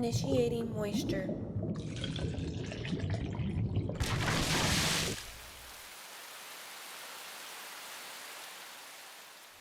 Initiating moisture.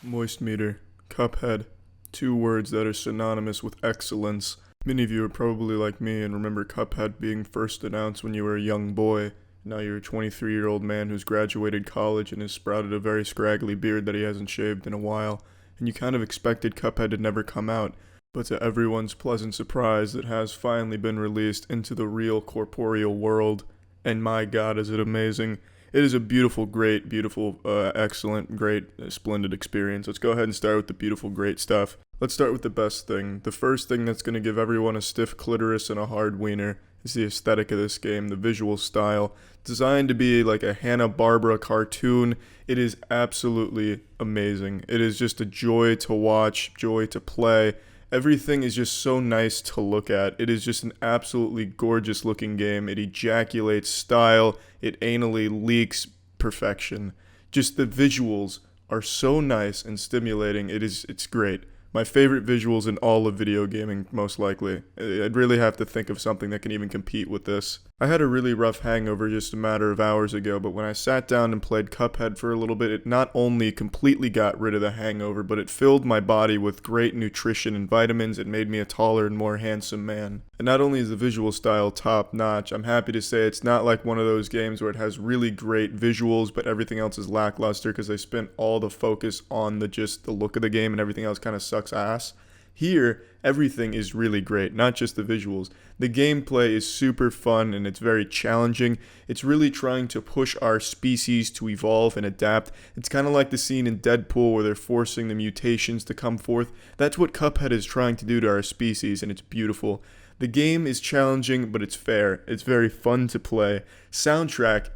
Moist meter, Cuphead, two words that are synonymous with excellence. Many of you are probably like me and remember Cuphead being first announced when you were a young boy. Now you're a 23-year-old man who's graduated college and has sprouted a very scraggly beard that he hasn't shaved in a while, and you kind of expected Cuphead to never come out, but to everyone's pleasant surprise, it has finally been released into the real corporeal world, and my god is it amazing. It is a beautiful, great, beautiful, excellent, great, splendid experience. Let's go ahead and start with the beautiful, great stuff. Let's start with the best thing. The first thing that's going to give everyone a stiff clitoris and a hard wiener is the aesthetic of this game, the visual style. Designed to be like a Hanna-Barbera cartoon, it is absolutely amazing. It is just a joy to watch, joy to play. Everything is just so nice to look at. It is just an absolutely gorgeous looking game. It ejaculates style. It anally leaks perfection. Just the visuals are so nice and stimulating. It's great. My favorite visuals in all of video gaming, most likely. I'd really have to think of something that can even compete with this. I had a really rough hangover just a matter of hours ago, but when I sat down and played Cuphead for a little bit, it not only completely got rid of the hangover, but it filled my body with great nutrition and vitamins. It made me a taller and more handsome man. And not only is the visual style top notch, I'm happy to say it's not like one of those games where it has really great visuals, but everything else is lackluster because they spent all the focus on just the look of the game and everything else kind of sucks ass. Here, everything is really great, not just the visuals. The gameplay is super fun and it's very challenging. It's really trying to push our species to evolve and adapt. It's kind of like the scene in Deadpool where they're forcing the mutations to come forth. That's what Cuphead is trying to do to our species, and it's beautiful. The game is challenging, but it's fair. It's very fun to play. Soundtrack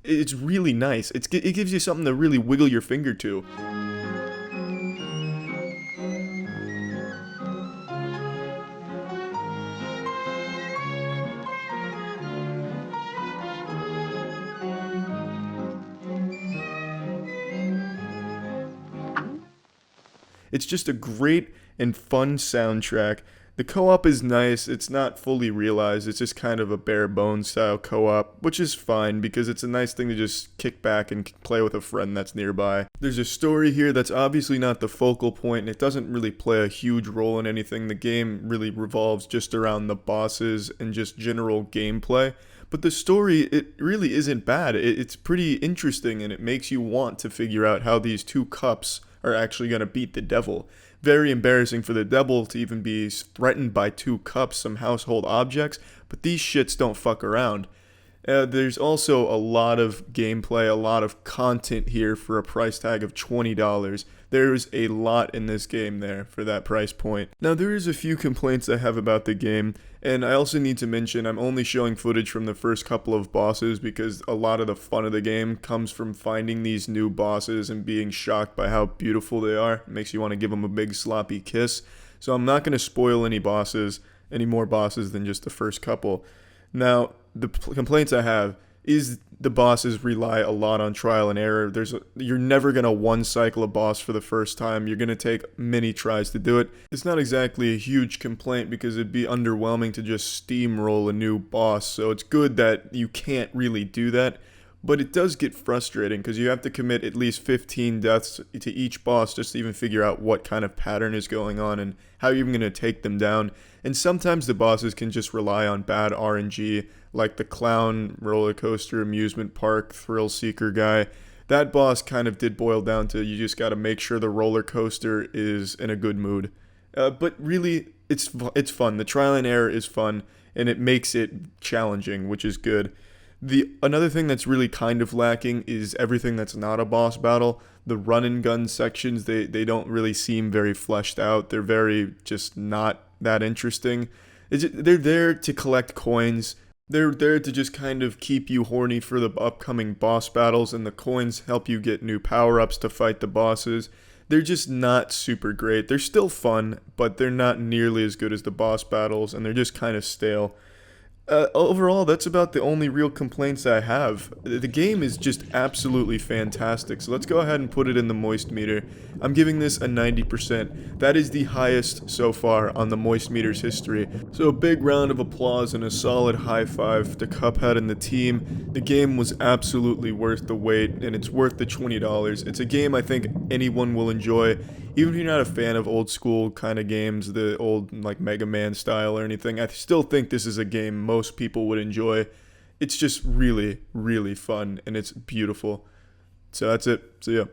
it's really nice. It gives you something to really wiggle your finger to. It's just a great and fun soundtrack. The co-op is nice. It's not fully realized. It's just kind of a bare bones style co-op, which is fine because it's a nice thing to just kick back and play with a friend that's nearby. There's a story here that's obviously not the focal point, and it doesn't really play a huge role in anything. The game really revolves just around the bosses and just general gameplay. But the story, it really isn't bad. It's pretty interesting, and it makes you want to figure out how these two cups are actually going to beat the devil. Very embarrassing for the devil to even be threatened by two cups, some household objects, but these shits don't fuck around. There's also a lot of gameplay, a lot of content here for a price tag of $20. There's a lot in this game there for that price point. Now, there is a few complaints I have about the game, and I also need to mention I'm only showing footage from the first couple of bosses because a lot of the fun of the game comes from finding these new bosses and being shocked by how beautiful they are. It makes you want to give them a big sloppy kiss. So I'm not going to spoil any more bosses than just the first couple. Now, the complaints I have is the bosses rely a lot on trial and error. You're never going to one cycle a boss for the first time. You're going to take many tries to do it. It's not exactly a huge complaint because it'd be underwhelming to just steamroll a new boss. So it's good that you can't really do that. But it does get frustrating because you have to commit at least 15 deaths to each boss just to even figure out what kind of pattern is going on and how you're even going to take them down. And sometimes the bosses can just rely on bad RNG, like the clown roller coaster amusement park thrill seeker guy. That boss kind of did boil down to you just got to make sure the roller coaster is in a good mood. But really, it's fun. The trial and error is fun, and it makes it challenging, which is good. Another thing that's really kind of lacking is everything that's not a boss battle. The run and gun sections, they don't really seem very fleshed out. They're very just not that interesting. They're there to collect coins. They're there to just kind of keep you horny for the upcoming boss battles, and the coins help you get new power-ups to fight the bosses. They're just not super great. They're still fun, but they're not nearly as good as the boss battles, and they're just kind of stale. Overall, that's about the only real complaints I have. The game is just absolutely fantastic, so let's go ahead and put it in the moist meter. I'm giving this a 90%. That is the highest so far on the moist meter's history. So a big round of applause and a solid high five to Cuphead and the team. The game was absolutely worth the wait, and it's worth the $20. It's a game I think anyone will enjoy. Even if you're not a fan of old school kind of games, the old like Mega Man style or anything, I still think this is a game most people would enjoy. It's just really, really fun and it's beautiful. So that's it. See ya.